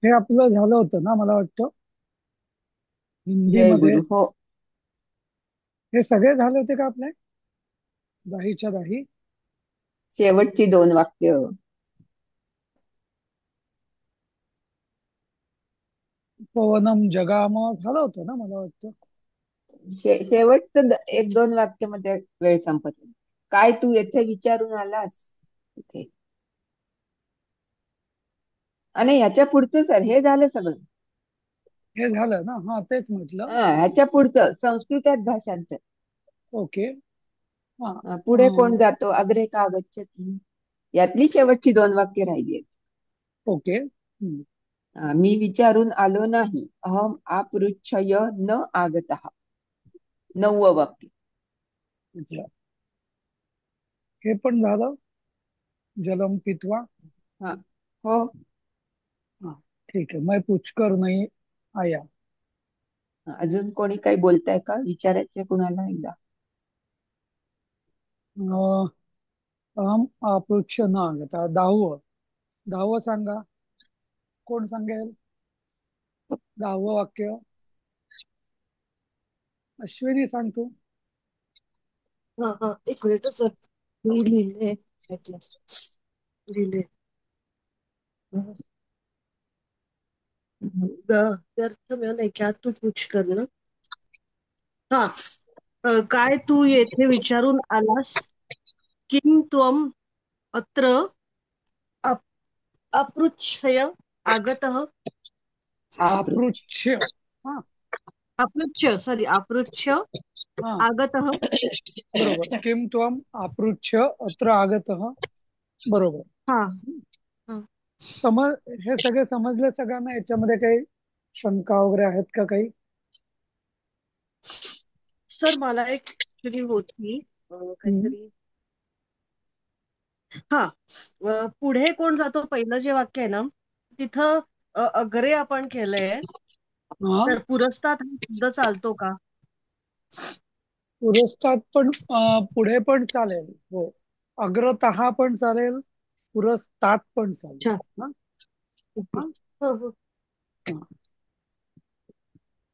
हे आपलं झालं होतं ना, मला वाटतं जय हिंदीमध्ये. गुरु हो. हे सगळे झाले होते का आपले? दाहीच्या दाही. शेवटची दोन वाक्य. पवनम जगाम झालं होतं ना, मला वाटतं. शेवटचं एक दोन वाक्य मध्ये वेळ संपत आहे. काय तू येथे विचारून आलास इथे. आणि ह्याच्या पुढचं सर हे झालं सगळं. हे झालं ना, हा तेच म्हटलं. हा ह्याच्या पुढचं संस्कृतात भाषांतर. ओके. हा. पुढे कोण जातो अग्रे का गच्छती. यातली शेवटची दोन वाक्य राहिली आहेत. ओके. मी विचारून आलो नाही. अहम अपृच्छय न आगतः. नववं वाक्य. म्हटलं हे पण झालं. जलम पित्वा. हा हो. हा. ठीक आहे, मैं पुष्कर नाही आया. अजून कोणी काही बोलताय का विचारायचंय कुणाला एकदा. अं, अहम अपृच्छ न आगता. दहावं. दहावं सांगा. कोण सांगेल? दहावं वाक्य. अश्विनी सांगतो. हा हा, एक मिनिट सर. मी लिहिले लिहिले. व्यर्थ नाही क्या तू पूछ करना. हा. काय तू येथे विचारून आलास. किम त्वम अत्र अप- अपृच्छय आगतः. अपृच्छ. अपृच्छ. हा. अपृच्छ सॉरी अपृच्छ हा. आगतः. बरोबर. किम त्वम अपृच्छ अत्र आगतः. बरोबर. हा हा. समज हे सगळे समजले सगळ्यांना? याच्यामध्ये काही शंका वगैरे आहेत का काही? सर मला एक ऍक्च्युली होती हम्म. काहीतरी. हा. पुढे कोण जातो पहिलं जे वाक्य आहे ना तिथं अग्रे आपण केलंय. हा. तर पुरस्तात हा शब्द चालतो का? पुरस्तात पण पुढे पण चालेल. हो. अग्रतः पण चालेल. पुरस्तात पण चालेल. अच्छा. हा. ओके. हा. हो हो. हा.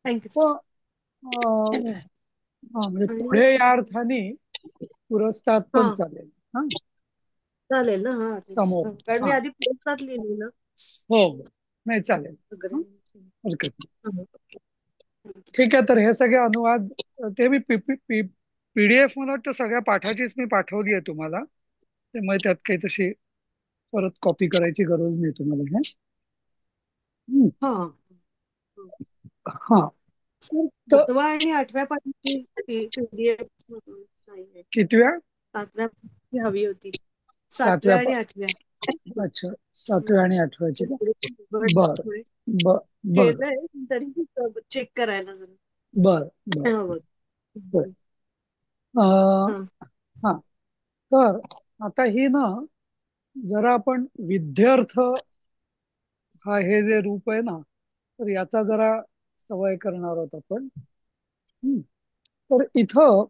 थँक्यू. पण हा, म्हणजे आणि पुढे या अर्थाने पुरस्तात हा पण चालेल. हा. चालेल ना. हा तेच समोर. कारण मी हा. आधी पुरस्तात लिहिली ना. हो हो. नाही, चालेल. अग्रे. हा. हरकत नाही. हा, ओके. थँक्यू. ठीक आहे, तर हे सगळे अनुवाद ते मी पीडीएफ मला वाटतं सगळ्या पाठाचीच मी पाठवली आहे तुम्हाला. त्यामुळे त्यात काही तशी परत कॉपी करायची गरज नाही तुम्हाला. हे हम्म. हा. हा. सर तर 7व्या आणि 8व्या पाठाची पीडीएफ नाहीये. कितव्या? 7व्या पाठाची हवी होती. सातव्या 7व्या आणि 8व्या. अच्छा, सातव्या आणि आठव्याची का? बर. थोडे बर. बर. केलंय तरी चेक करायला जरा बर. बर. हवं. हो. अं, हा हा. तर आता ही ना, जरा आपण विद्यार्थ हा हे जे रूप आहे ना, तर याचा जरा सवय करणार आहोत आपण. हम्म. तर इथं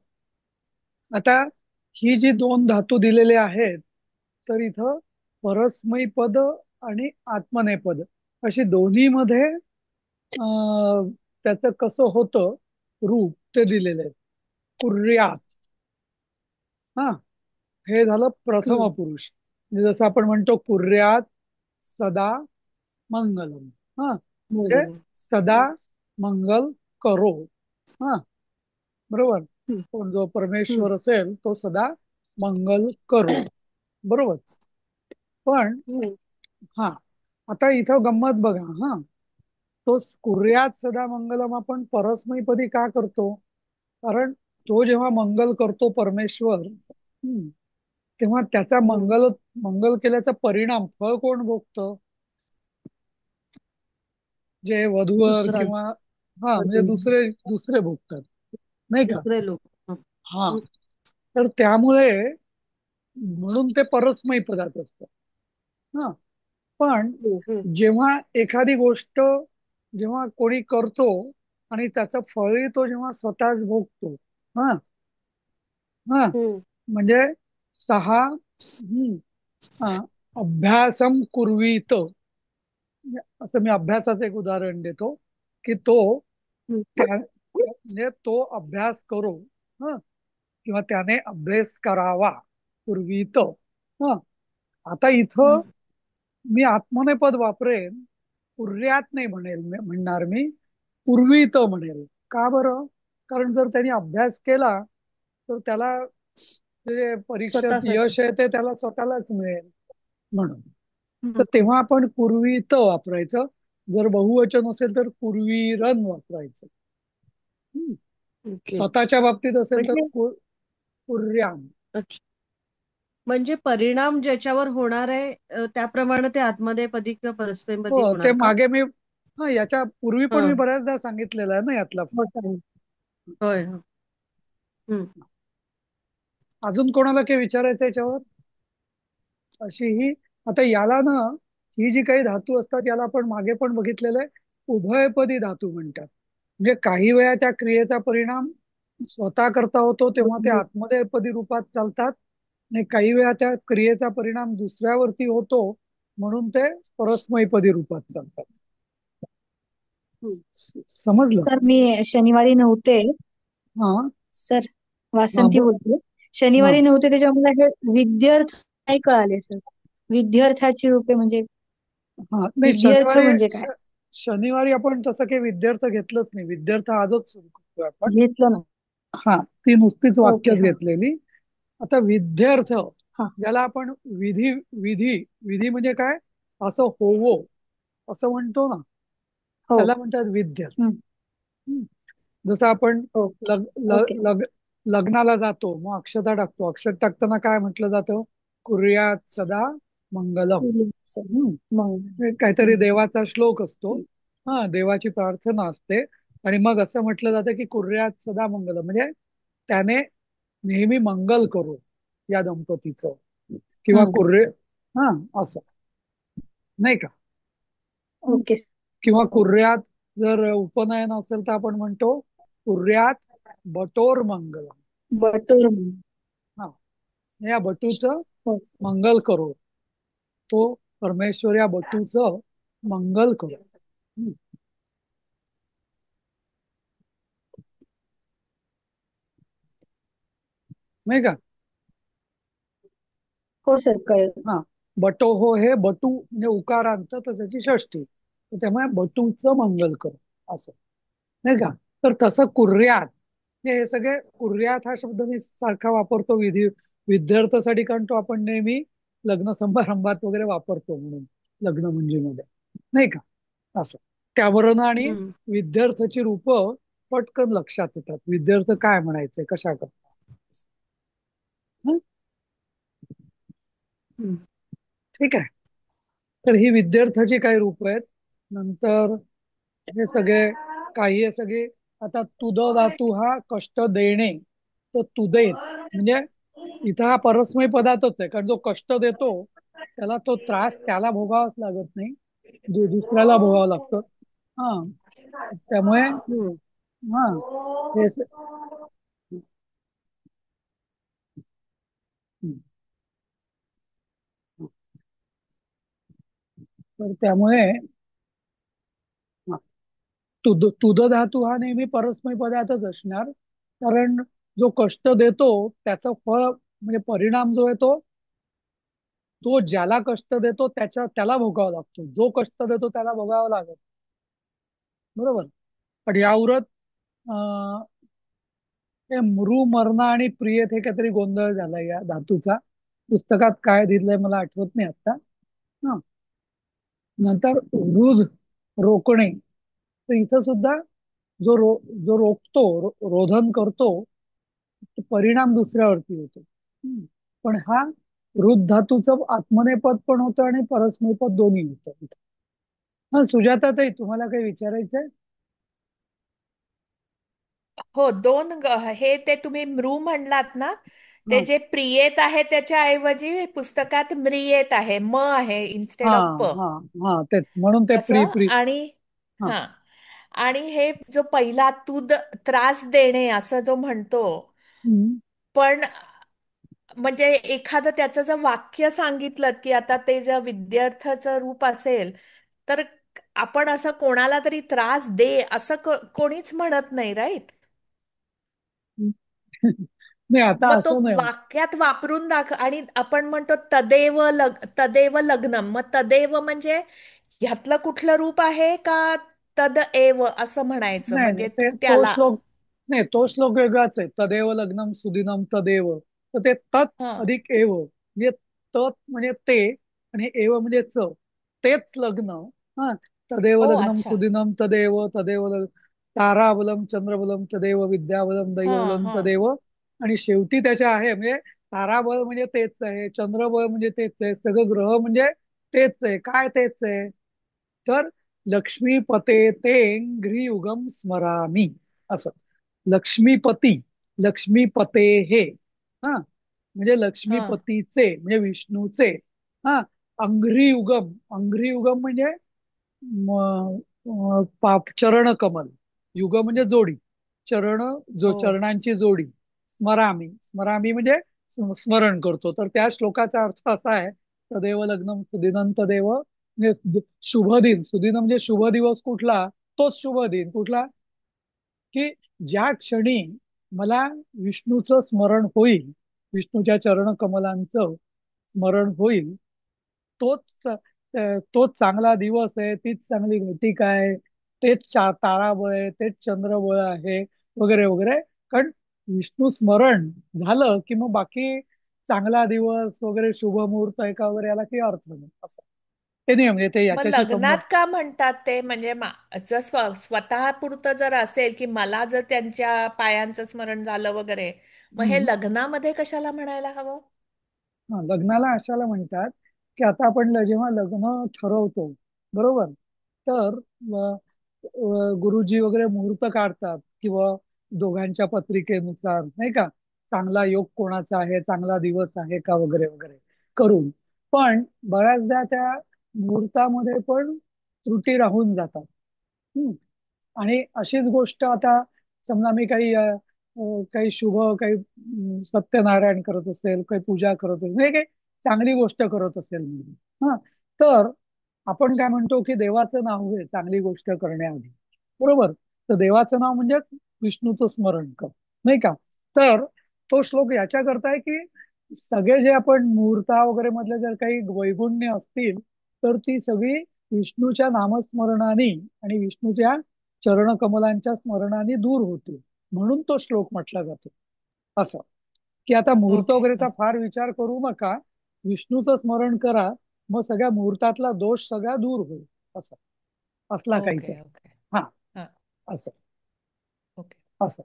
आता ही जी दोन धातू दिलेले आहेत, तर इथं परस्मै पद आणि आत्मनेपद अशी दोन्ही मध्ये त्याचं कसं होतं रूप ते दिलेले आहेत. कुर्यात. हा. हे झालं प्रथम हम्म. पुरुष. म्हणजे जसं आपण म्हणतो कुर्यात सदा मंगलम. हा. म्हणजे बरोबर. सदा मंगल करो. हा. बरोबर. हम्म. पण जो हम्म. परमेश्वर असेल तो सदा मंगल करो. बरोबर. पण हम्म. हा, आता इथं गंमत बघा. हा. तो कुर्यात सदा मंगलम आपण परस्मैपदी का करतो? कारण तो जेव्हा मंगल करतो परमेश्वर, तेव्हा त्याचा हम्म. मंगल केल्याचा परिणाम फळ कोण भोगतं? जे वधूवर दुसरा किंवा हा, म्हणजे दुसरे दुसरे भोगतात, नाही का? दुसरे लोक. हा. हा. हम्म. तर त्यामुळे म्हणून ते परस्मै पदात असतं. हा. पण हम्म. जेव्हा एखादी गोष्ट जेव्हा कोणी करतो आणि त्याचं फळही तो जेव्हा स्वतःच भोगतो. हा. हा. हम्म. म्हणजे सहा. अभ्यासम कुर्वीत. असं मी अभ्यासाचं एक उदाहरण देतो की तो हम्म, म्हणजे तो अभ्यास करो, हं, किंवा त्याने अभ्यास करावा पूर्वी तो, हं. आता इथं हम्म, मी आत्मनेपद वापरेन, पूर्व्यात नाही म्हणणार मी, पूर्वीत म्हणेल. का बरं? कारण जर त्यांनी अभ्यास केला तर त्याला जे परीक्षेत स्वतःसाठी. यश आहे ते त्याला स्वतःलाच मिळेल म्हणून. तर हम्म, तेव्हा आपण पूर्वीत वापरायचं. जर बहुवचन असेल तर पूर्वीरन वापरायचं. हं. ओके. स्वतःच्या बाबतीत असेल तर म्हणजे कुर्याम. अच्छा. म्हणजे परिणाम ज्याच्यावर होणार आहे त्याप्रमाणे ते आत्मनेपदी किंवा परस्मैपदी हो, ते होणार का? मागे मी, हा, याच्या पूर्वी पण मी हा. बऱ्याचदा सांगितलेलं आहे ना यातला. हो चालेल. होय हो. हम्म. अजून कोणाला काही विचारायचं याच्यावर? अशी ही, आता याला ना, ही जी काही धातू असतात याला आपण मागे पण बघितलेलं आहे, उभयपदी धातू म्हणतात. म्हणजे काही वेळा त्या क्रियेचा परिणाम स्वतः करता होतो तेव्हा ते बरोबर. आत्मनेपदी रूपात चालतात, आणि काही वेळा त्या क्रियेचा परिणाम दुसऱ्यावरती होतो म्हणून ते परस्मैपदी रूपात चालतात. हम्म. समजलं? सर मी शनिवारी नव्हते. हा. सर हा, वासंती बोलते. शनिवारी हा. नव्हते त्याच्यामुळे मला हे विद्यार्थ नाही कळाले सर. विद्यार्थाची रूपे म्हणजे हा, नाही, विद्यार्थ म्हणजे काय? शनिवारी आपण तसं काही विद्यार्थ घेतलंच नाही. विद्यार्थ आजच सुरू करतोय आपण. घेतलं ना. हा, ती नुसतीच ओके. वाक्यच हा. घेतलेली. आता विद्यार्थ, हा. ज्याला आपण विधी विधी विधी म्हणजे काय, असं होवो असं म्हणतो ना, हो. त्याला म्हणतात विद्यार्थ. हम्म. हं. जसं आपण ओके. लग, ल, ओके सर. लग, लग्नाला जातो, मग अक्षता टाकतो. अक्षत टाकताना काय म्हटलं जातं? कुर्यात सदा मंगलम. सर हं. मग. एक काहीतरी हम्म. देवाचा श्लोक असतो. हा, देवाची प्रार्थना असते. आणि मग असं म्हटलं जातं की कुर्यात सदा मंगलम, म्हणजे त्याने नेहमी मंगल करो या दंपतीचं, किंवा हम्म. कुर्रे, हा, असं, नाही का? हं. Okay sir. किंवा कुर्यात जर उपनयन असेल तर आपण म्हणतो कुर्यात बटोर मंगलम. बटोर. हा, या बटूचं हो. मंगल करो, तो परमेश्वर या बटूचं मंगल करो. हं. नाही का? हो सर कळलं. हा, बटो हो, हे बटू म्हणजे उकारांत तर त्याची षष्टी, तर त्यामुळे बटूचं मंगल करो असं, नाही का? तर तसं कुर्यात, म्हणजे हे सगळे कुर्यात हा शब्द मी सारखा वापरतो विद्यार्थ्यासाठी, कारण तो आपण नेहमी लग्न समारंभात वगैरे वापरतो म्हणून, लग्न म्हणजे मध्ये, नाही का? असं, त्यावरून आणि हम्म. विद्यार्थ्याची रूप पटकन लक्षात येतात. विद्यार्थ काय म्हणायचे, कशा करतात. हं? हम्म. ठीक आहे. तर ही विद्यार्थ्याची काही रूप आहेत. नंतर हे सगळे, काही हे सगळे, आता तुद धातू हा कष्ट देणे, तो तुदेत, म्हणजे इथं हा परस्मै पदार्थच आहे, कारण जो कष्ट देतो त्याला तो त्रास त्याला भोगावाच लागत नाही, दुसऱ्याला भोगावं लागतं. हा, त्यामुळे, हम्म. हा, हे तर त्यामुळे, हा, तुद धातू हा नेहमी परस्मै पदार्थच असणार, कारण जो कष्ट देतो त्याचं फळ म्हणजे परिणाम जो आहे तो ज्याला कष्ट देतो त्याला भोगावा लागतो. जो कष्ट देतो त्याला भोगावा लागत, बरोबर? पण या उरत अं, हे मृ मरण आणि प्रियत हे काहीतरी गोंधळ झाला या धातूचा. पुस्तकात काय दिलंय मला आठवत नाही आता. हा, नंतर रुध, रोखणे. तर इथं सुद्धा जो रोखतो, रोधन करतो, तो परिणाम दुसऱ्यावरती होतो. हम्म. पण हा रुध धातूचं आत्मनेपद पण होतं आणि परस्मैपद दोन्ही होतं. हा, सुजाता ताई, तुम्हाला काही विचारायचंय? हो, हे ते तुम्ही मृ म्हणलात ना, ते हा, जे प्रियेत आहे त्याच्या ऐवजी पुस्तकात म्रियेत आहे, म आहे हा, इन्स्टेड ऑफ प. हा, हा, तेच म्हणून ते प्री तसं. प्री. आणि हा, हा, आणि हे जो पहिला त्रास देणे असं जो म्हणतो, हम्म, पण म्हणजे त्याचं जर वाक्य सांगितलं की आता ते जर विद्यार्थ्याचं रूप असेल तर आपण असं कोणाला तरी त्रास दे असं कोणीच म्हणत नाही, राईट? नाही, आता मग तो असं नाही. वाक्यात वापरून आणि आपण म्हणतो तदेव लग्नम. मग तदेव म्हणजे ह्यातलं कुठलं रूप आहे का तदएव असं म्हणायचं, नाही नाही, म्हणजे ते तू तो त्याला? श्लोक, नाही तो श्लोक वेगळाच आहे. तदेव लग्नम सुदिनम तदेव. तर ते तत् हा. अधिक एव म्हणजे तत् म्हणजे ते, आणि एव म्हणजे तेच लग्न. हा, तदेव ओ लग्नम अच्छा. सुदिनम तदेव तदेव ताराबलम चंद्रबलम तदेव विद्याबलम हा दैवबलम हा तदेव. आणि शेवटी त्याच्या आहे म्हणजे ताराबळ म्हणजे तेच आहे, चंद्रबळ म्हणजे तेच आहे, सगळं ग्रह म्हणजे तेच आहे. काय तेच आहे? तर लक्ष्मीपते ते गृहयुगम स्मरामी, असं. लक्ष्मीपती, लक्ष्मीपते हे, हा, म्हणजे हा लक्ष्मीपतीचे म्हणजे विष्णूचे. हा, अंघ्रियुगम, अंघ्रियुगम म्हणजे चरण कमल. युग म्हणजे जोडी, चरण, जो हो चरणांची जोडी. स्मरामी, स्मरामी म्हणजे स्मरण करतो. तर त्या श्लोकाचा अर्थ असा आहे, तदेव लग्नम सुदिनं तदेव, म्हणजे शुभ दिन. सुदिन म्हणजे शुभ दिवस कुठला? तोच शुभ दिन कुठला? की ज्या क्षणी मला विष्णूचं स्मरण होईल, विष्णूच्या चरण कमलांचं स्मरण होईल, तोच तोच चांगला दिवस आहे, तीच चांगली घटिका आहे, तेच ताराबळ आहे, तेच चंद्रबळ आहे, वगैरे वगैरे. कारण विष्णू स्मरण झालं की मग बाकी चांगला दिवस वगैरे शुभ मुहूर्त आहे का वगैरे याला काही अर्थ नाही, असं. ते नाही म्हणजे ते मग याच्याशी लग्नात संबंध. का म्हणतात ते? म्हणजे जर स्वतः पुरतं जर असेल की मला जर त्यांच्या पायांचं स्मरण झालं वगैरे, मग हे हम्म. लग्नामध्ये कशाला म्हणायला हवं? हा, लग्नाला अशाला म्हणतात की आता आपण जेव्हा लग्न ठरवतो, बरोबर, तर गुरुजी वगैरे मुहूर्त काढतात किंवा दोघांच्या पत्रिकेनुसार, नाही का, चांगला योग कोणाचा आहे, चांगला दिवस आहे का वगैरे वगैरे करून. पण बऱ्याचदा त्या मुहूर्तामध्ये पण त्रुटी राहून जातात. हम्म. आणि अशीच गोष्ट आता समजा मी काही शुभ, काही सत्यनारायण करत असेल, काही पूजा करत असेल, म्हणजे काही चांगली गोष्ट करत असेल मी, हा, तर आपण काय म्हणतो की देवाचं नाव घे चांगली गोष्ट करण्याआधी, बरोबर. तर देवाचं नाव म्हणजेच विष्णूचं स्मरण कर, नाही का. तर तो श्लोक याच्या करताय की सगळे जे आपण मुहूर्ता वगैरे मधले जर काही वैगुण्य असतील, तर ती सगळी विष्णूच्या नामस्मरणाने आणि विष्णूच्या चरणकमलांच्या स्मरणाने दूर होते. म्हणून तो श्लोक म्हटला जातो, असं. की आता मुहूर्त ओके वगैरेचा फार विचार करू नका, विष्णूचं स्मरण करा, मग सगळ्या मुहूर्तातला दोष सगळा दूर होईल, असं. असला काही तर. Okay okay. हा, हा. असं, ओके. असं.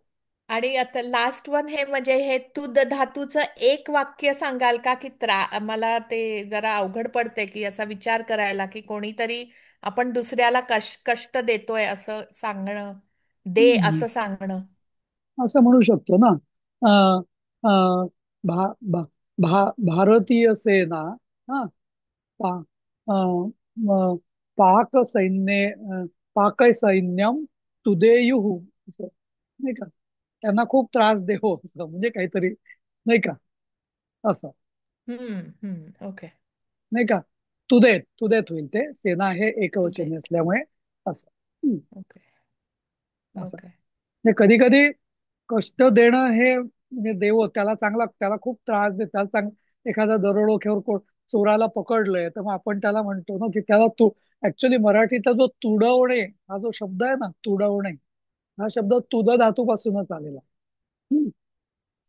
आणि आता लास्ट वन हे म्हणजे हे तुद धातूचं एक वाक्य सांगाल का? की मला ते जरा अवघड पडते की असा विचार करायला की कोणीतरी आपण दुसऱ्याला कष्ट देतोय असं सांगणं, दे हम्म. असं सांगणं. असं म्हणू शकतो ना. अं, अं, भा, भा, भारतीय सेना, हा, पा, अं, अं, पाक सैन्य, पाक सैन्यम तुदेयुः, असं, नाही का. त्यांना खूप त्रास देहो, असं म्हणजे काहीतरी, नाही का, असं, ओके. नाही का. तुदेत, तुदेत होईल ते, सेना हे तू एकवचनी देत. असल्यामुळे, असं. ओके असं. ओके. कधी कधी कष्ट देणं हे म्हणजे देव त्याला चांगला, त्याला खूप त्रास देत, त्याला एखादा दरोडोख्यावर चोराला पकडलंय, तर मग आपण त्याला म्हणतो ना की त्याला तू, ऍक्च्युली मराठीचा जो तुडवणे हा जो शब्द आहे ना, तुडवणे, हा शब्द तुद धातूपासूनच आलेला. हम्म.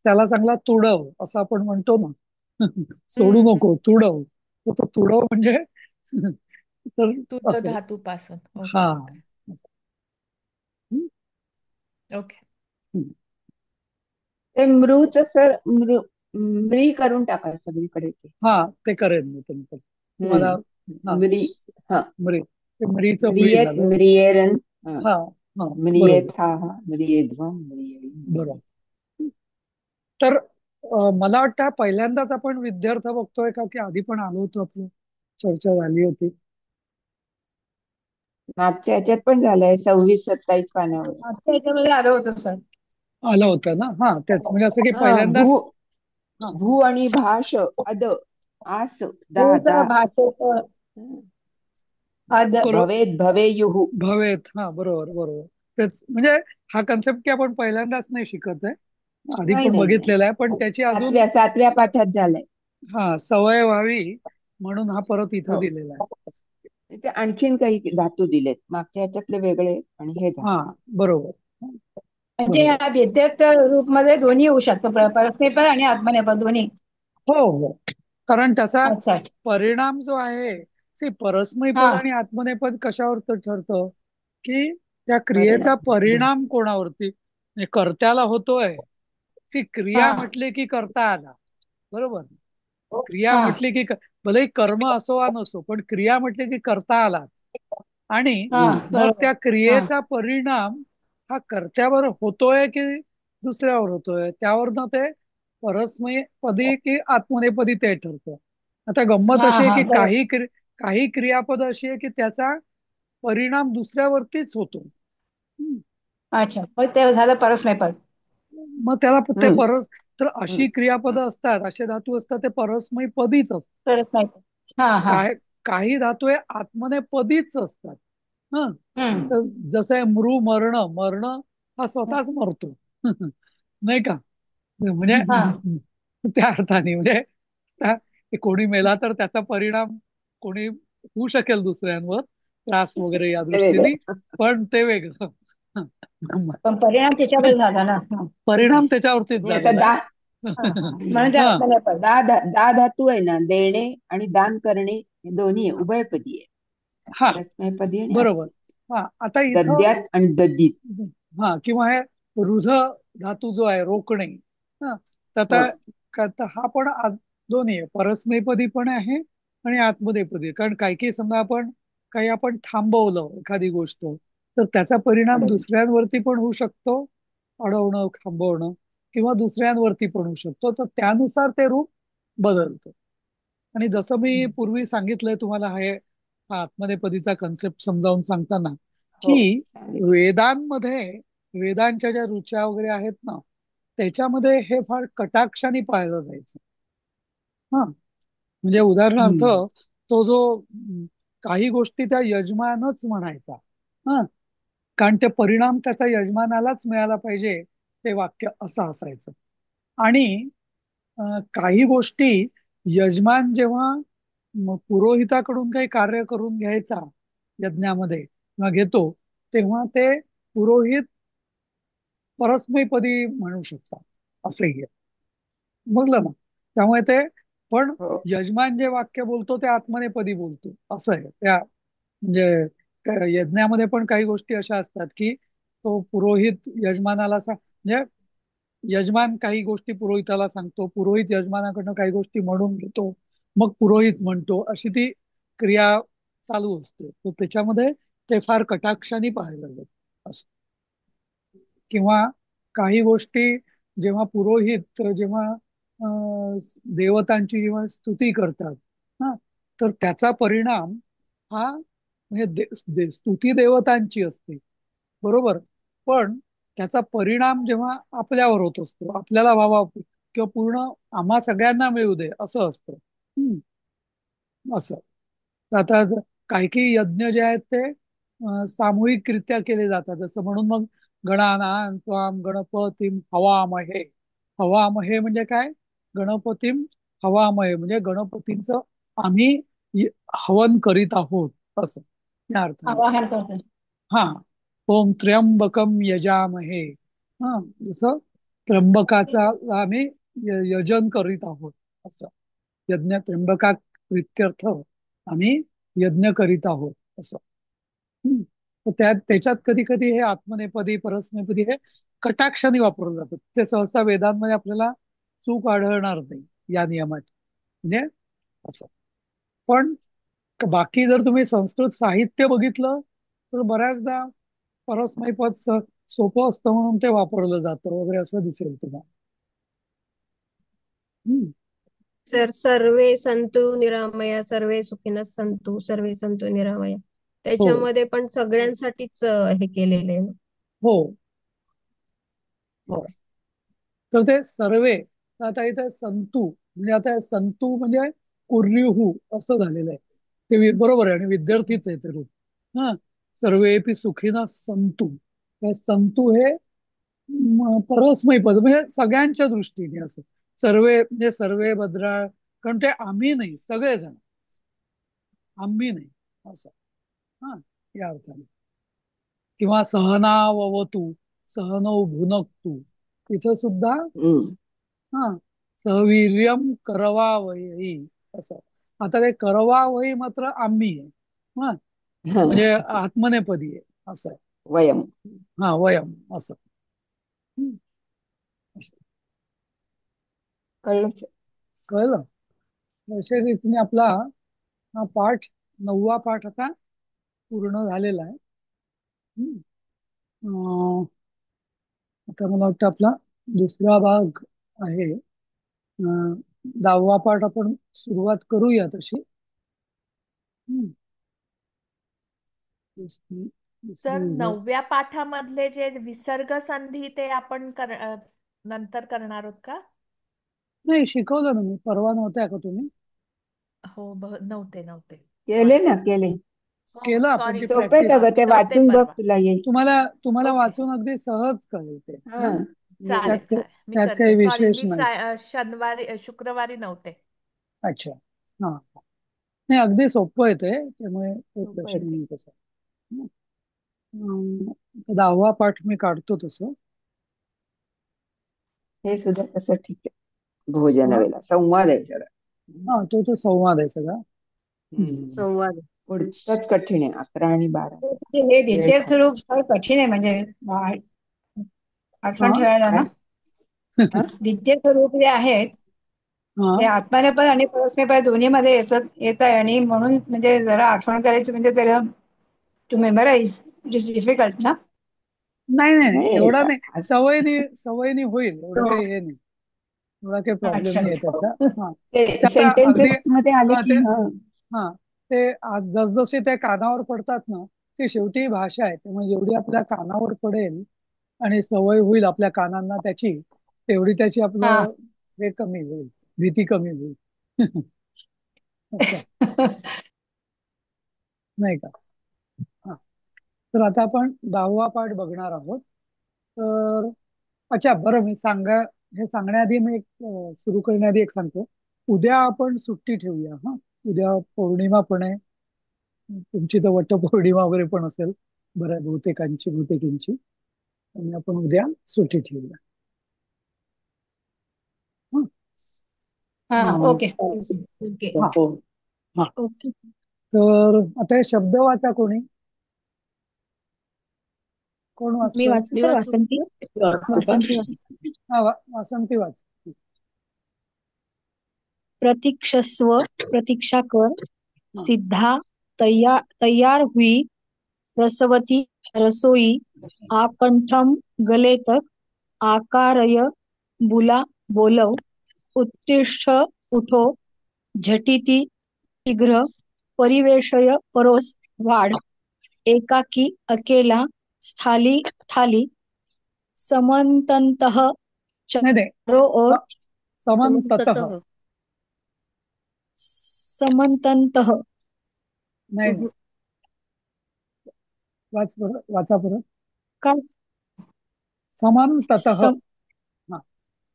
त्याला चांगला तुडव असं आपण म्हणतो ना. सोडू हम्म. नको, तुडव. तर तो तुडव म्हणजे तर तुद असं. धातू पासून. हा. Okay okay. हम्म. ओके. हम्म. ते मृच सर मृ करून टाका सगळीकडे ते. हा, ते करेन मी तुम्हाला. हा, मृ. हा. मरीचं मळी म्रियेत झालं. म्रियेरन. हा. हा, हा, बरोबर, म्रियेथा म्रियेध्वम म्रिये. बरोबर. तर मला वाटतं पहिल्यांदाच आपण विद्यार्थ बघतोय का, की आधी पण आलो होतो, आपलं चर्चा झाली होती. मागच्या ह्याच्यात पण झालंय 26-27 पानावर. आता याच्यामध्ये आलं होतं सर. आलं होतं ना. हा, तेच म्हणजे असं की हा. भू, पहिल्यांदाच. हा, भू आणि भाष अद, आस, हो दहा सर, दहा. भाषेचं. हं. करो भवेत भवेयुः. भवेत. हा, बरोबर बरोबर. तेच म्हणजे हा कन्सेप्ट की आपण पहिल्यांदाच नाही शिकत आहे, आधी नाही पण नाही नाही, बघितलेला आहे, पण त्याची अजून सातव्या पाठात झालंय. हा सवय व्हावी म्हणून हा परत इथं हो, दिलेला आहे. ते आणखीन काही धातू दिलेत, मागच्या ह्याच्यातले वेगळे आणि हे हा, धातू. बरोबर म्हणजे बरोबर. ह्या विद्युत रूपमध्ये दोन्ही होऊ शकतो, परस्मैपद आणि आत्मनेपद दोन्ही. हो हो, कारण त्याचा अच्छा अच्छा. परिणाम जो आहे, परस्मैपद हा पद आणि आत्मनेपद कशावर ठरतं, की त्या क्रियेचा परिणाम. परिणाम कोणावरती, म्हणजे कर्त्याला होतोय. क्रिया हा म्हटली की करता आला, बरोबर. क्रिया हा म्हटली की भले कर्म असो वा नसो, पण क्रिया म्हटली की करता आलाच. आणि हा हम्म. मग बरोबर. त्या हा क्रियेचा परिणाम हा कर्त्यावर होतोय की दुसऱ्यावर होतोय, त्यावरनं ते परस्मैपदी की आत्मनेपदी ते ठरतं. आता गंमत हा अशी आहे हा की बरोबर. काही क्रियापद अशी आहे की त्याचा परिणाम दुसऱ्यावरतीच होतो. हम्म. अच्छा, मग ते झालं परस्मैपद. मग त्याला ते हम्म. तर हम्म. अशी क्रियापदं असतात, असे धातू असतात, ते परस्मैपदीच असतात. परस्मैपद. हा हा. काय काही धातू हे आत्मनेपदीच असतात. हं. हम्म तर जसं आहे मरण, मरण हा स्वतःच मरतो. नाही का, म्हणजे हा त्या अर्थाने म्हणजे कोणी मेला तर त्याचा परिणाम कोणी होऊ शकेल दुसऱ्यांवर, त्रास वगैरे या ते वेगळं. दृष्टीने, पण ते वेगळं. पण परिणाम त्याच्यावर झाला ना. हा परिणाम त्याच्यावरतीच आणि आता झालेला आहे. हा हा. म्हणून ते हा आत्मनेपद. दा धातू आहे ना, देणे आणि दान करणे हे दोन्ही आहे, उभयपदी आहे. हा, परस्मैपदी आणि बरोबर. हा, आता इथं दद्यात आणि दद्दीत. हा, किंवा हे रुध धातू जो आहे, रोखणे. हा, तर हा. तर हा पण दोन्ही आहे, परस्मैपदी पण आहे आणि आत्मनेपदी. कारण काही समजा आपण थांबवलं एखादी गोष्ट, तर त्याचा परिणाम बरोबर. दुसऱ्यांवरती पण होऊ शकतो, अडवणं थांबवणं, किंवा दुसऱ्यांवरती पण होऊ शकतो, तर त्यानुसार ते रूप बदलतं. आणि जसं मी पूर्वी सांगितलंय तुम्हाला, हा आत्मनेपदीचा कन्सेप्ट समजावून सांगताना, हो, की सांगितलं. वेदांमध्ये वेदांच्या ज्या ऋचा वगैरे आहेत ना, त्याच्यामध्ये हे फार कटाक्षाने पाळलं जायचं. हा, म्हणजे उदाहरणार्थ, हम्म. तो जो काही गोष्टी त्या यजमानच म्हणायचा. हा, कारण ते परिणाम त्याचा यजमानालाच मिळाला पाहिजे, ते वाक्य असं असायचं. आणि काही गोष्टी यजमान जेव्हा पुरोहिताकडून काही कार्य करून घ्यायचा यज्ञामध्ये किंवा घेतो, तेव्हा ते पुरोहित परस्मैपदी म्हणू शकतात, असंही आहे. समजलं ना. त्यामुळे ते पण हो. यजमान जे वाक्य बोलतो ते आत्मनेपदी बोलतो, असं आहे. म्हणजे यज्ञामध्ये पण काही गोष्टी अशा असतात की तो पुरोहित यजमानाला म्हणजे यजमान काही गोष्टी पुरोहिताला सांगतो, पुरोहित यजमानाकडनं काही गोष्टी म्हणून घेतो, मग पुरोहित म्हणतो, अशी ती क्रिया चालू असते. तर त्याच्यामध्ये ते फार कटाक्षाने पाहायला जातं असं. किंवा काही गोष्टी जेव्हा पुरोहित जेव्हा देवतांची जेव्हा स्तुती करतात, हा, तर त्याचा परिणाम हा म्हणजे स्तुती देवतांची असते, बरोबर. पण त्याचा परिणाम जेव्हा आपल्यावर होत असतो, आपल्याला व्हावा किंवा पूर्ण आम्हा सगळ्यांना मिळू दे असं असतं. असं. तर आता काही काही यज्ञ जे आहेत ते सामूहिकरित्या केले जातात, जसं म्हणून मग गणानां त्वाम गणपतीम हवामहे. हवामहे म्हणजे काय, गणपतीम हवामहे म्हणजे गणपतींचं आम्ही य- हवन करीत आहोत, असं या अर्थाने. आवाहन करतो. हा, ओम त्र्यंबकम यजामहे. हा, जसं त्र्यंबकाचा आम्ही यजन करीत आहोत, असं. यज्ञ त्र्यंबका प्रित्यर्थ आम्ही यज्ञ करीत आहोत, असं. हम्म. तर त्याच्यात कधी कधी हे आत्मनेपदी परस्मैपदी हे कटाक्षाने वापरलं जातं. ते सहसा वेदांमध्ये आपल्याला चूक आढळणार नाही या नियमात, म्हणजे असं. पण बाकी जर तुम्ही संस्कृत साहित्य बघितलं, तर बऱ्याचदा परस्मैपद सोपं असतं म्हणून ते वापरलं जातं वगैरे, असं दिसेल तुम्हाला. हम्म. सर सर्वे संतु निरामया सर्वे सुखिनः संतु सर्वे संतु निरामया हो त्याच्यामध्ये पण सगळ्यांसाठीच हे केलेले आहे ना. हो हो. तर ते सर्वे, आता इथे संतू म्हणजे, आता संतू म्हणजे कुर्युहू असं झालेलं आहे. बरोबर आहे आणि विद्यार्थीच आहे ते रूप. हा, सर्वेपि सुखीना संतु. त्या संतू हे परस्मै पद म्हणजे सगळ्यांच्या दृष्टीने असं. सर्वे म्हणजे सर्वे भद्रा, कारण ते आम्ही नाही, सगळेजण, आम्ही नाही असं. हा, या अर्थाने. किंवा सहनावतु, सहनौ भुनक्तु, इथं सुद्धा हम्म. हा, सहवीर्यम करवावई असं. आता ते करवावई मात्र आम्ही आहे. हा, म्हणजे आत्मनेपदी आहे असं आहे. वयम. हा, वयम असं. हम्म, असं. कळलं. कळलं. अशा रीतीने आपला हा पाठ, 9वा पाठ आता पूर्ण झालेला आहे. हम्म. अं, आता मला वाटतं आपला दुसरा भाग आहे. 10वा पाठ आपण सुरुवात करूया तशी. हम्म. दुसरी तर विभाग. 9व्या पाठामधले जे विसर्ग संधी ते आपण नंतर करणार आहोत का? नाही, शिकवलं ना मी, परवा नव्हत्या का तुम्ही? हो, नव्हते नव्हते. केले सॉरी. ना, केले. हो, केलं आपण सॉरी ती सोपे सॉरी. आहेत प्रॅक्टिस. अगं, मी ते नव्हते वाचून बघ, परवा. तुला येईल. तुम्हाला ओके. वाचून अगदी सहज कळेल ते. हा. त्यात चालेल चालेल. मी त्यात करते. काही सॉरी, विशेष मी नाही. शनिवारी शुक्रवारी नव्हते. अच्छा. हा, नाही, अगदी सोपं आहे ते, त्यामुळे काही सोपं आहे प्रश्न ते. नाही तसा. 10वा पाठ मी काढतो तसं. हे सुद्धा तसं ठीक आहे. भोजन हा, वेळेला संवाद आहे जरा. हा, तो संवाद आहे सगळा. हम्म. हम्म. संवाद. पुढचंच कठीण आहे, 11 आणि 12. हे वेळ विद्यार्थी खाली. रूप फार कठीण आहे म्हणजे आठवण हा, ठेवायला ना. काय? हा? विद्यार्थी रूप जे आहेत हा, ते आत्मनेपद आणि परस्मैपद दोन्ही मध्ये येत आहे आणि म्हणून म्हणजे जरा आठवण करायचं म्हणजे त्याला to memorise it is difficult ना. नाही नाही नाही, नाही, एवढा नाही. असं सवयीने होईल, एवढं काही हे नाही. एवढा काही प्रॉब्लेम अच्छा. नाही आहे त्याचा. हा, ते ते आता अगदी. सेंटेन्सेस मध्ये आले हा, की हा, ते जसजसे त्या कानावर पडतात ना, ती शेवटी भाषा आहे, त्यामुळे जेवढी आपल्या कानावर पडेल आणि सवय होईल आपल्या कानांना त्याची, तेवढी त्याची हा. आपलं हे कमी होईल, भीती कमी होईल. असं नाही का? हा, तर आता आपण 10वा पाठ बघणार आहोत. तर अच्छा, बरं, हे सांगण्याआधी मी एक सुरू करण्याआधी एक सांगतो. उद्या आपण सुट्टी ठेवूया. हा, उद्या पौर्णिमा पण आहे. तुमची तर वटपौर्णिमा वगैरे पण असेल, बऱ्या बहुतेकींची. आणि आपण उद्या सुट्टी ठेवूया. हं? हा. अं, ओके. ओके. हा, हा. ओके. तर आता हे शब्द वाचा कोणी, कोण मी वाचतोय? वाचू मी सर, वाचू? वासंती. वासंती वाच. हा, वासंती वाच. प्रतीक्षस्व, प्रतीक्षा कर. हा, सिद्धा, तैयार हुई. रसवती, रसोई. आकंठम, गले तक. आकारय, बुला, बोलव. उत्तिष्ठ, उठो. झटिती, शीघ्र. परिवेशय, परोस, वाढ. एकाकी, अकेला. स्थाली, थाली. समन्ततः, नाही नाही, चारों ओर. समंततः. समंततः. समन्ततः. नाही नाही, वाचा परत. काय? समंततः. सम, हा,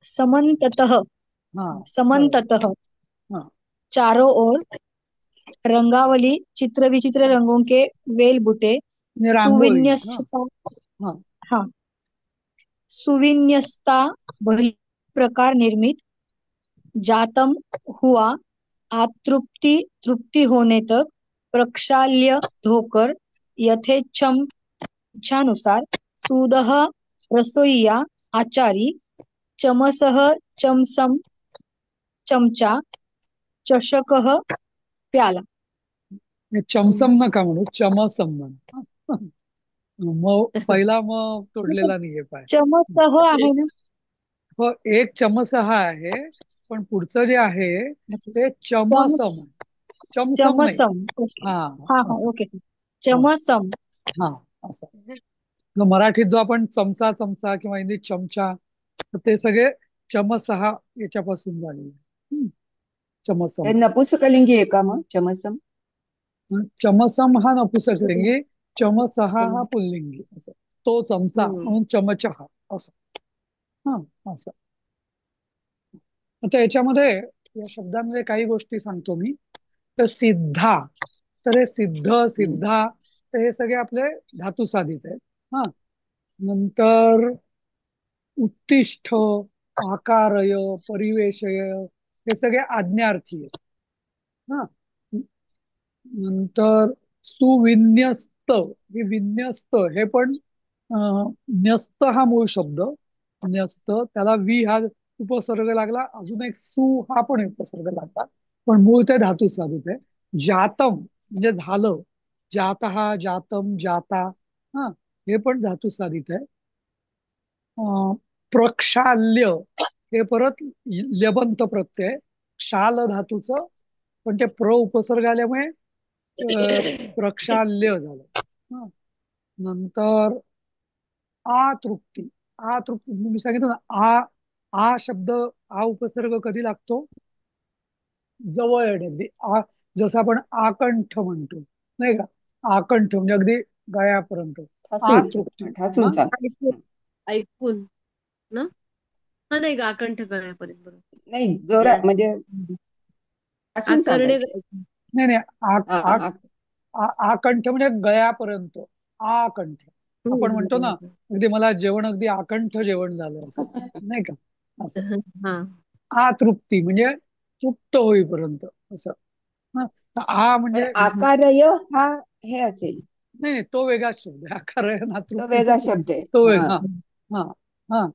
समन्ततः. हा, बरोबर. समन्ततः. हा, चारों ओर. रंगावली, चित्र विचित्र रंगों के वेल बूटे. म्हणजे रांगोळी. हा, सुविन्यस्ता. हा, हाँ, सुविन्यस्ता, बहि प्रकार निर्मित. जातम, हुआ. आतृप्ति, तृप्ति होने तक. प्रक्षाल्य, धोकर. यथेच्छम, इच्छानुसार. सूदह, रसोइया, आचारी. चमसह, चमसम, चमचा. चषकः, प्याला. हे चमसम नका म्हणू, चमसम म्हणा. मग पहिला मग तोडलेला नाहीये पाय. चमसह आहे ना. हो, एक चमच हा आहे, पण पुढचं जे आहे ते चमस, चमसम आहे. चमसम नाही. चमसम. ओके. हा, हा हा, असं. ओके. हा, चमसम. हा, असं. जो मराठीत जो आपण चमचा चमचा किंवा हिंदीत चमचा, तर ते सगळे चमच हा याच्यापासून झालेले. ते चमसम. नपुसकलिंगी आहे का मग चमसम? चमसम हा नपुसकलिंगी, चमसहा हा पुल्लिंगी असं. तो चमचा म्हणून चमचहा असं. हा असं. आता याच्यामध्ये या शब्दांमध्ये काही गोष्टी सांगतो मी. तर सिद्धा, तर हे सिद्ध सिद्धा, तर हे सगळे आपले धातू साधित आहेत. हा. नंतर उत्तिष्ठ, आकारय, परिवेशय, हे सगळे आज्ञार्थी आहेत. हा. नंतर सुविन्यस्त, हे विन्यस्त हे पण न्यस्त हा मूळ शब्द. न्यस्त त्याला वी हा उपसर्ग लागला, अजून एक सु हा पण उपसर्ग लागला, पण मूळ ते धातू साधित आहे. जातम म्हणजे झालं, जातहा, जातम, जाता, हा हे पण धातू साधित आहे. प्रक्षाल्य हे परत लेबंत प्रत्यय, क्षाल धातूचं, पण ते प्र उपसर्ग आल्यामुळे प्रक्षाल्य झालं. हं. नंतर आतृप्ती, आतृप्ती मी सांगितलं ना, आ शब्द, आ उपसर्ग कधी लागतो? जवळ येणे, अगदी जसं आपण आकंठ म्हणतो नाही का, आकंठ म्हणजे अगदी गळ्यापर्यंत. आतृप्ती. ठासून सांग. ऐकून ऐकून ना, हा नाही का आकंठ गळ्यापर्यंत बरोबर. नाही, जोरात म्हणजे ठासून आकर्णे सांगायचं. नाही नाही, हा, आकंठ म्हणजे गळ्यापर्यंत. आकंठ आपण म्हणतो ना, अगदी मला जेवण अगदी आकंठ जेवण झालं असं नाही का, असं. हा. आतृप्ती म्हणजे तृप्त होईपर्यंत असं. हा. तर आ पण म्हणजे आकारय हा हे असेल, नाही नाही, तो वेगळाच शब्द आहे. आकार आहे ना, तो तृप्ती वेगळा शब्द आहे. तो वेग. हा. हा हा हा.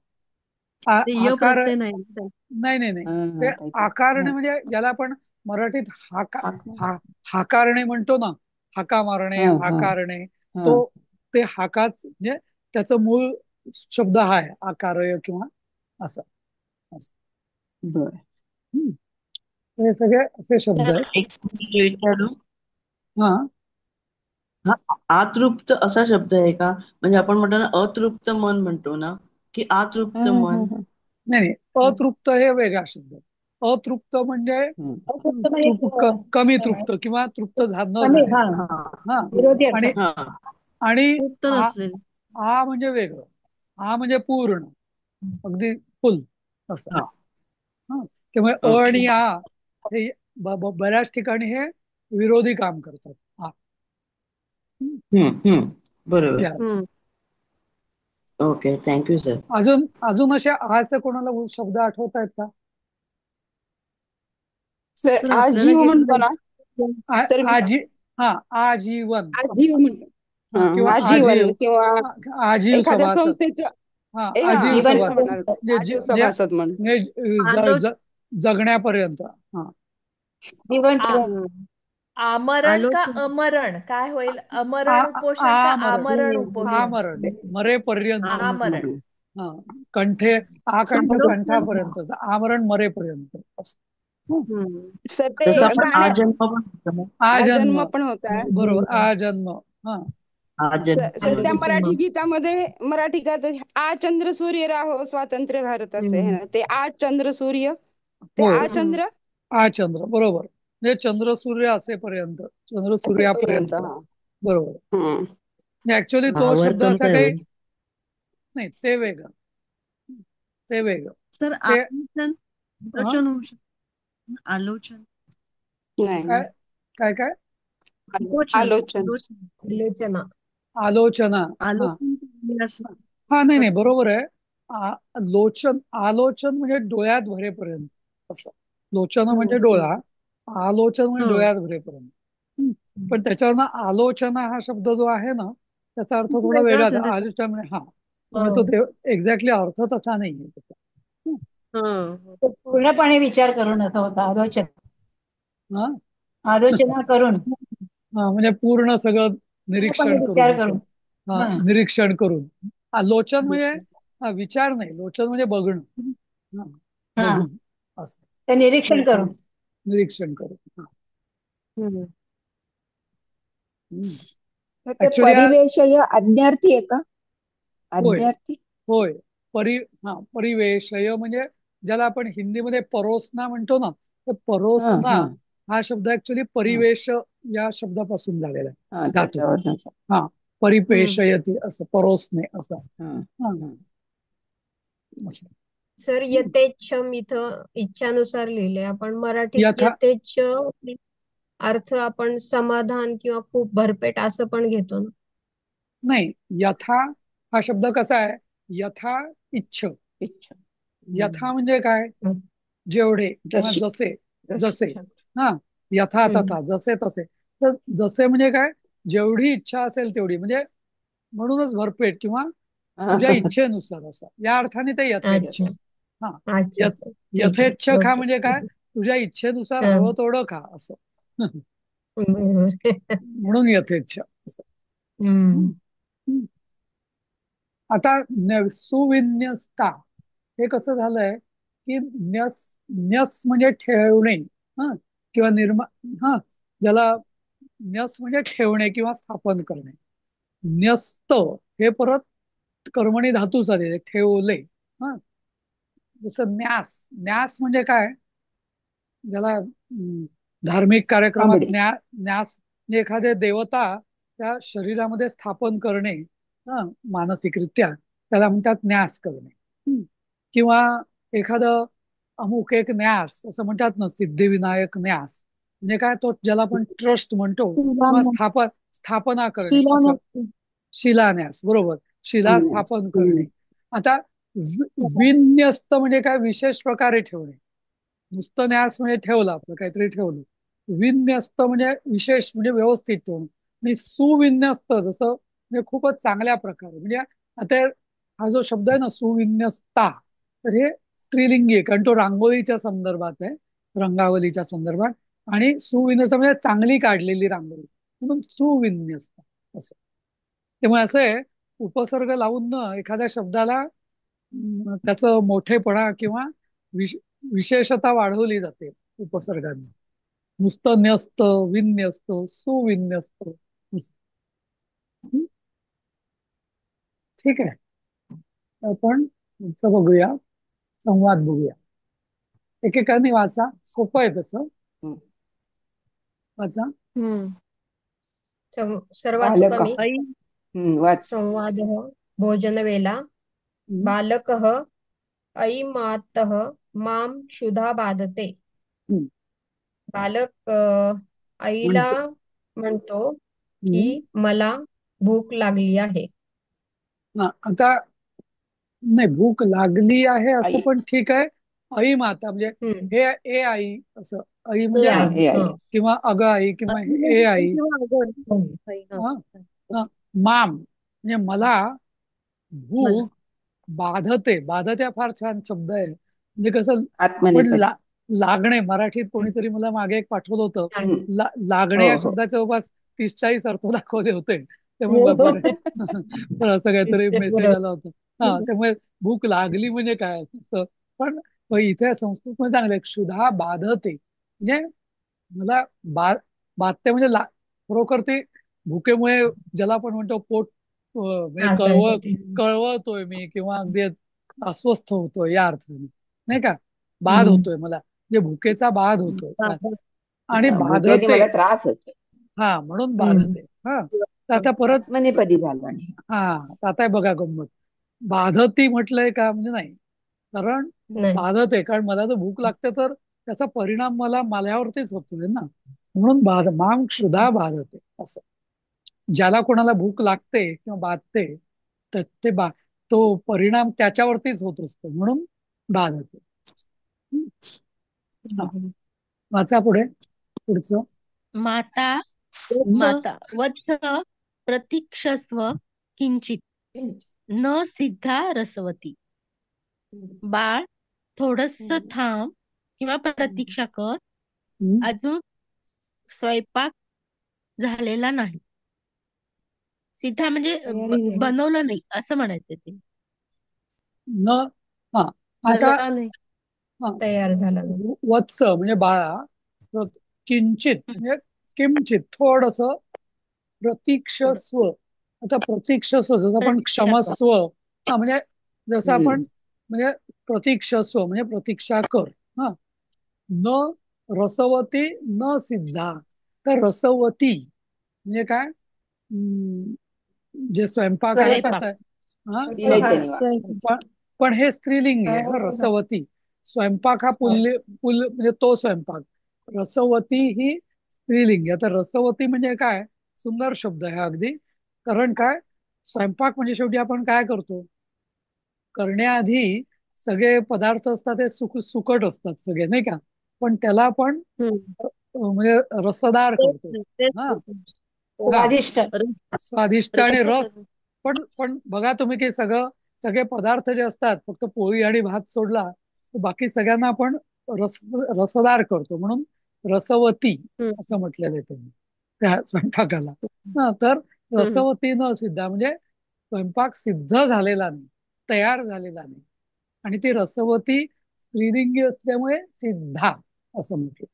ते य आकार प्रत्यय नाही ना. नाही नाही नाही, ते काहीतरी. आकारणे म्हणजे ज्याला आपण मराठीत हाक. हाकारणे म्हणतो ना, हाका मारणे, हा, हा, हाकारणे, हा. तो ते हाकाच म्हणजे त्याचं मूळ शब्द हा आहे, आकारय किंवा असं असं. बर. हम्म. हे सगळे असे शब्द तर आहेत. एक मिनिट विचारू. हा. हा, अतृप्त असा शब्द आहे का? म्हणजे आपण म्हणतो ना अतृप्त मन म्हणतो ना, की अतृप्त मन? नाही नाही, अतृप्त हे वेगळा शब्द आहे. अतृप्त म्हणजे अतृप्त म्हणजे कमी तृप्त किंवा तृप्त न कमी, झाले. हा हा हा. विरोधी अर्थ. आणि हा आणि तृप्त आ नसलेले. आ म्हणजे वेगळं, आ म्हणजे पूर्ण, अगदी फुल असं. हा. हा. त्यामुळे अ ओके. आणि आ हे बऱ्याच ठिकाणी हे विरोधी काम करतात. आ. बरोबर. या. Okay, thank you sir. अजून अजून अशा आचे कोणाला शब्द आठवत आहेत का? सर तर आपल्याला आजीव म्हणतो ना, सर आजी, हा आजीवन, आजीव म्हणतो. किंवा आजीवन किंवा आजीव एखाद्या सभासद. संस्थेच्या हा, हा आजीव जीवन असं सभासद म्हणाल, म्हणजे आजीव सभासद म्हणून. आलो. जगण्यापर्यंत. हा. जीवन आ आमरण का आलोचन. अमरण काय होईल? अमरण उपोषण का आमरण, आमरण उपोषण? आमरण मरेपर्यंत. आमरण. हा. कंठे, आकंठ आलोचन. कंठापर्यंत, आमरण मरेपर्यंत असं. सर ते जसं आपण गाण्यात आजन्म पण म्हणतो ना, आजन्म, जन्म पण होता. बरोबर, आजन्म. हा. सर त्या आजन्म. मराठी गीतामध्ये, मराठी गात आ चंद्र सूर्य राहो स्वातंत्र्य भारताचे आहे ना, ते आ चंद्र सूर्य, ते हो, आ चंद्र चंद्र बरोबर, म्हणजे चंद्र सूर्य असेपर्यंत, चंद्र असेपर्यंत. सूर्यापर्यंत. हा. बरोबर. ऍक्च्युअली तो शब्द आवर्तन असा काय काही होईल? नाही, ते वेगळं, ते वेगळं. सर ते आलोचन, हा? आलोचन होऊ शकतं. आलोचन काय नाही, काय काय आलोचन. आलोचना. आलोचना. हा आलोचन असं. हा, नाही नाही, बरोबर आहे. लोचन, आलोचन म्हणजे डोळ्यात भरेपर्यंत असं. लोचन म्हणजे डोळा, आलोचन म्हणजे डोळ्यात भरेपर्यंत. पण त्याच्यावरनं आलोचना हा शब्द जो आहे ना, त्याचा अर्थ थोडा वेगळाच वेगळाच आहे आहे. त्याचा. आलोचना म्हणजे हा, त्यामुळे तो एक्झॅक्टली अर्थ तसा नाहीये त्याचा. तो पूर्णपणे विचार करून असं होता आलोचना. हा. आलोचना करून, हा म्हणजे पूर्ण सगळं पूर्णपणे निरीक्षण करून विचार असं. करून. हा, हा. निरीक्षण करून. लोचन म्हणजे विचार नाही, लोचन म्हणजे बघणं. हा, हा, बघून असं. ते निरीक्षण करून. निरीक्षण करून. हा. तर ते ऍक्च्युली परिवेशय आज्ञार्थी आहे का? होय आज्ञार्थी. होय, परिवेशय म्हणजे ज्याला आपण हिंदीमध्ये परोसना म्हणतो ना, तर हा, परोसना हा. हा शब्द ऍक्च्युली परिवेश या शब्दापासून झालेला आहे हा धातू. त्याच्यावरच. हा, परिपेषयती असं, परोसणे असं. हा, असं. सर यथेच्छम इथं इच्छानुसार लिहिले आपण मराठीत यथा यथेच्छ अर्थ आपण समाधान किंवा खूप भरपेट असं पण घेतो ना. नाही, यथा हा शब्द कसा आहे, यथा इच्छ. इच्छा. यथा म्हणजे काय, जेवढे किंवा जशी जसे. जशी जसे, हा, यथा तथा, जसे तसे. तर जसे म्हणजे काय, जेवढी इच्छा असेल तेवढी, म्हणजे म्हणूनच भरपेट किंवा तुझ्या इच्छेनुसार असं, या अर्थाने ते यथेच्छ. अच्छा हा, अच्छा अच्छा ठीक आहे यथेच्छ खा ओके. म्हणजे काय, तुझ्या इच्छेनुसार हा. हवं तेवढं खा असं. म्हणून यथेच्छ असं. हम्म. हम्म. आता सुविन्यस्ता हे कसं झालंय की न्यस, न्यस म्हणजे ठेवणे, हा, किंवा हा, ज्याला न्यस म्हणजे ठेवणे किंवा स्थापन करणे. न्यस्त हे परत कर्मणी धातूच आले, ठेवले. हा, जसं न्यास. न्यास म्हणजे काय, ज्याला धार्मिक कार्यक्रमात कांबडी. न्यास म्हणजे एखादे देवता त्या शरीरामध्ये स्थापन करणे, हा, मानसिकरित्या, त्याला म्हणतात न्यास करणे. किंवा एखादं अमुक एक न्यास असं म्हणतात ना, सिद्धिविनायक न्यास म्हणजे काय, तो ज्याला आपण ट्रस्ट म्हणतो किंवा स्थापना करणे असं. शिलान्यास. शिलान्यास, बरोबर, शिला स्थापन करणे. आता विन्यस्त म्हणजे काय, विशेष प्रकारे ठेवणे. नुसतं न्यास म्हणजे ठेवलं, आपलं काहीतरी ठेवलं. विन्यस्त म्हणजे विशेष, म्हणजे व्यवस्थित ठेवणं. आणि सुविन्यस्त जसं म्हणजे खूपच चांगल्या प्रकारे. म्हणजे आता हा जो शब्द आहे ना, सुविन्यस्ता, तर हे स्त्रीलिंगी आहे, कारण तो रांगोळीच्या संदर्भात आहे, रंगावलीच्या संदर्भात. आणि सुविन्यस्त म्हणजे चांगली काढलेली रांगोळी, म्हणून सुविन्यस्त असं. त्यामुळे असं आहे, उपसर्ग लावून न एखाद्या शब्दाला त्याचं मोठेपणा किंवा विशेषता वाढवली जाते उपसर्गाने. नुसतं न्यस्त, विन्यस्त, सुविन्यस्त असं. ठीक आहे, आपण पुढचं बघूया, संवाद बघूया. एकेकाने वाचा, सोपं आहे तसं. वाचा. सर्वात बालक. कमी वाच. संवाद भोजनवेला बालक ऐमातः माम क्षुधा बाधते. बालक आईला म्हणतो की मला भूक लागली आहे. आता नाही, भूक लागली आहे असं आई. पण ठीक आहे. आई माता म्हणजे हे ए आई असं, आई म्हणजे आई. आई, किंवा अगं आई, किंवा ए आई. माम म्हणजे मला भूक बाधते. बाधते हा फार छान शब्द आहे. म्हणजे कसं, आपण लागणे, मराठीत कोणीतरी मला मागे एक पाठवलं होतं, लागणे या शब्दाच्या जवळपास 30-40 अर्थ दाखवले होते. त्यामुळे तर असं काहीतरी मेसेज आला होता. हा, त्यामुळे भूक लागली म्हणजे काय असं. पण इथे संस्कृत मध्ये चांगलं, क्षुधा बाधते म्हणजे मला बाधते म्हणजे खरोखर ते भुकेमुळे, ज्याला आपण म्हणतो पोट म्हणजे कळवळतोय मी, किंवा अगदी अस्वस्थ होतोय या अर्थाने, नाही का, बाध होतोय मला, म्हणजे भुकेचा बाध होतोय आणि बाधते. मला त्रास होतो, हा, म्हणून बाधते. हा, तर आता परत आत्मनेपदी झालं. हा, आता बघा गंमत, बाधती म्हटलंय का, म्हणजे नाही, कारण बाधते, कारण मला जर भूक लागते तर त्याचा परिणाम मला माझ्यावरतीच होतोय ना, म्हणून माम क्षुधा बाधते असं. ज्याला कोणाला भूक लागते किंवा बाधते, तर तो परिणाम त्याच्यावरतीच होत असतो, म्हणून बाधते. वाचा पुढे, पुढचं. माता वत्स प्रतीक्षस्व किंचित न सिद्धा रसवती. बाळ थोडस थांब किंवा प्रतीक्षा कर, अजून स्वयंपाक झालेला नाही. सिद्धा म्हणजे बनवलं नाही असं म्हणायचं ते. न हा, आता तयार झाला. वत्स म्हणजे बाळा, किंचित म्हणजे किंचित, थोडस, प्रतीक्षस्व. आता प्रतीक्षस्व जसं आपण क्षमस्व, हा, म्हणजे जसं आपण म्हणजे प्रतीक्षस्व म्हणजे प्रतीक्षा कर. हा, न रसवती न सिद्धा. तर रसवती म्हणजे काय? जे स्वयंपाक स्वयंपाक करताय. हा दिलंय हा. त्यांनी स्वयंपाक वाक्य. स्वयंपाक पण हे स्त्रीलिंगी आहे हा, रसवती. स्वयंपाक हा म्हणजे तो स्वयंपाक. रसवती ही स्त्रीलिंगी. आता रसवती म्हणजे काय? सुंदर शब्द आहे हा अगदी. कारण काय? स्वयंपाक म्हणजे शेवटी आपण काय करतो? करण्याआधी सगळे पदार्थ असतात ते सुकट असतात सगळे, नाही का? पण त्याला आपण हम्म. म्हणजे रसदार करतो. तेच हा हा. स्वादिष्ट. स्वादिष्ट आणि रस रस. पण बघा तुम्ही की सगळे पदार्थ जे असतात फक्त पोळी आणि भात सोडला तर बाकी सगळ्यांना आपण रस रसदार करतो, म्हणून रसवती हम्म. असं म्हटलेलं आहे त्यांनी त्या स्वयंपाकाला. हा, तर हम्म. रसवती न सिद्धा म्हणजे स्वयंपाक सिद्ध झालेला नाही, तयार झालेला नाही. आणि ती रसवती स्त्रीलिंगी असल्यामुळे सिद्धा असं म्हटलं.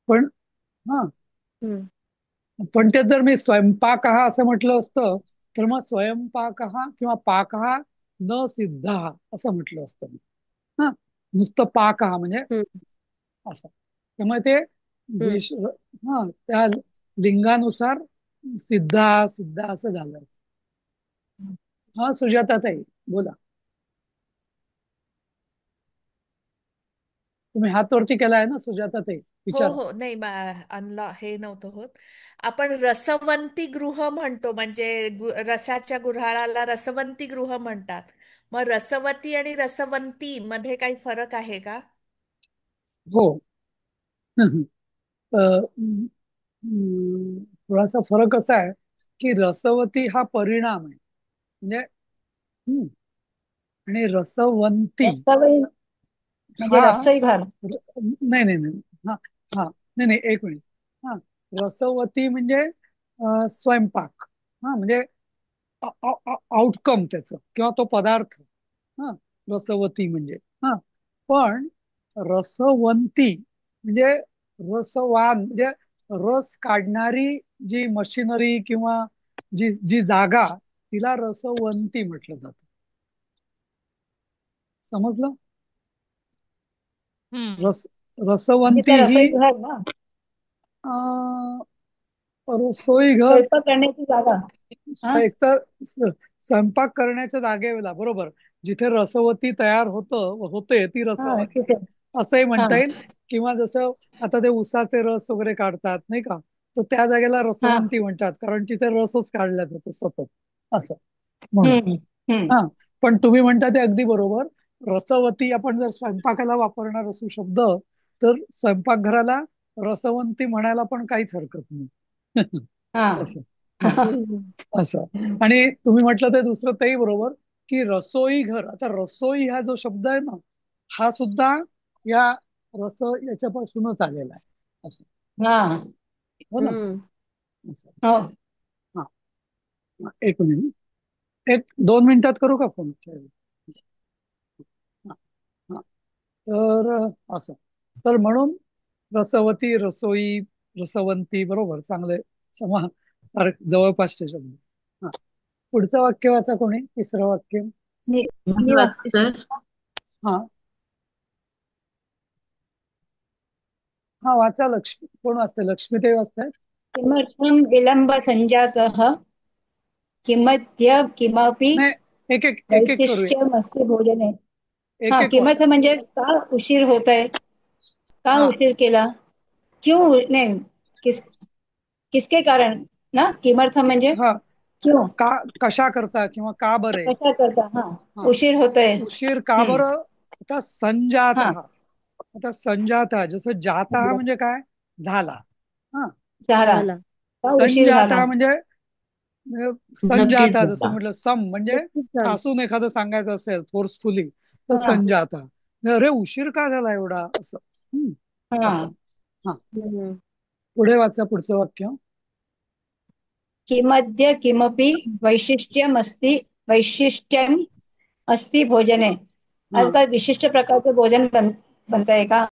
पण हा हम्म. पण ते जर मी स्वयंपाक हा असं म्हटलं असतं तर मग स्वयंपाक हा किंवा पाक हा न सिद्ध हा असं म्हटलं असतं मी. हा, नुसतं पाक हा म्हणजे हम्म. असं. त्यामुळे ते हम्म. हा त्या लिंगानुसार सिद्धा सिद्धा असं झालं. हा सुजाता ताई बोला. तुम्ही हात वरती केला आहे ना सुजाता ताई, हो विचारा. हो, नाही हे नव्हतं होत. आपण रसवंती गृह म्हणतो, म्हणजे रसाच्या गुऱ्हाळाला रसवंती गृह म्हणतात. मग रसवती आणि रसवंती मध्ये काही फरक आहे का? हो. थोडासा फरक असा आहे की रसवती हा परिणाम आहे म्हणजे हम्म, आणि रसवंती रस्त्यावरील म्हणजे हा रस्सोई घर. नाही नाही नाही. हा हा. नाही नाही, एक मिनिट. हा, रसवती म्हणजे स्वयंपाक. हा म्हणजे आउटकम त्याचं किंवा तो पदार्थ. हा, रसवती म्हणजे. हा, पण रसवंती म्हणजे रसवान म्हणजे रस काढणारी जी मशिनरी किंवा जी जी जागा, तिला रसवंती म्हटलं जातं. समजलं? हम्म. रस म्हणजे रसवंती ते ही रसोई घर ना, अं, रसोई घर. स्वयंपाक करण्याची जागा. हा एकतर स्वयंपाक करण्याच्या जागेला बरोबर जिथे रसवती तयार होते ती हा रसवंती तिथे. असंही हा म्हणता येईल. किंवा जसं आता ते उसाचे रस वगैरे काढतात नाही का, तर त्या जागेला हा. रसवंती म्हणतात कारण तिथे रसच काढला जातो सतत असं म्हणून. हम्म. हम्म. हा, पण तुम्ही म्हणता ते अगदी बरोबर. रसवती आपण जर स्वयंपाकाला वापरणार असू शब्द तर स्वयंपाकघराला रसवंती म्हणायला पण काहीच हरकत नाही. हा. असं. हा, हम्म. असं. आणि तुम्ही म्हटलं ते दुसरं तेही बरोबर की रसोई घर. आता रसोई हा जो शब्द आहे ना, हा सुद्धा या रस याच्यापासूनच आलेला आहे असं. हा. हो ना. हम्म. असं. हो. हा, एक मिनिट. 1-2 मिनिटात करू का फोन? हा, हा. तर असं. तर म्हणून रसवती, रसोई, रसवंती बरोबर चांगले जवळपासचे शब्द. हा, पुढचं वाक्य वाचा कोणी, तिसरं वाक्य. मी मी मी वाचते. वाचतोय. हा हा, वाचा. लक्ष्मी कोण वाचते? लक्ष्मी ते वाचतायत. किमर्थं विलंब संजातः किमद्य किमपि नाही, एक एक एक एक करूया. वैशिष्ट्यमस्ति भोजने. एक हा, एक किमर्थ वाचा. म्हणजे का उशीर होत आहे, का हा उशीर केला, क्यों नाही, किस किसके कारण ना, किमर्थ म्हणजे हा, क्यों, का कशा करता किंवा का बरे. कशा करता. हा, हा, उशीर होत आहे. उशीर का बरं. आता संजात हा, हा. आता संजात हा जसं जात हा म्हणजे काय? झाला. हा, झाला, झाला. का उशीर संजात झाला. हा म्हणजे संजात नक्कीच हा जसं झाला. म्हटलं सम म्हणजे नक्कीच झाला. ठासून एखादं सांगायचं असेल फोर्सफुली तर हा. संजात हा. अरे उशीर का झाला एवढा असं. हा. असं. हा, हम्म. पुढे वाचा पुढचं वाक्य. किमद्य किमपि वैशिष्ट्यम अस्ति भोजने. हा आज काय विशिष्ट प्रकारचं भोजन बनत आहे का?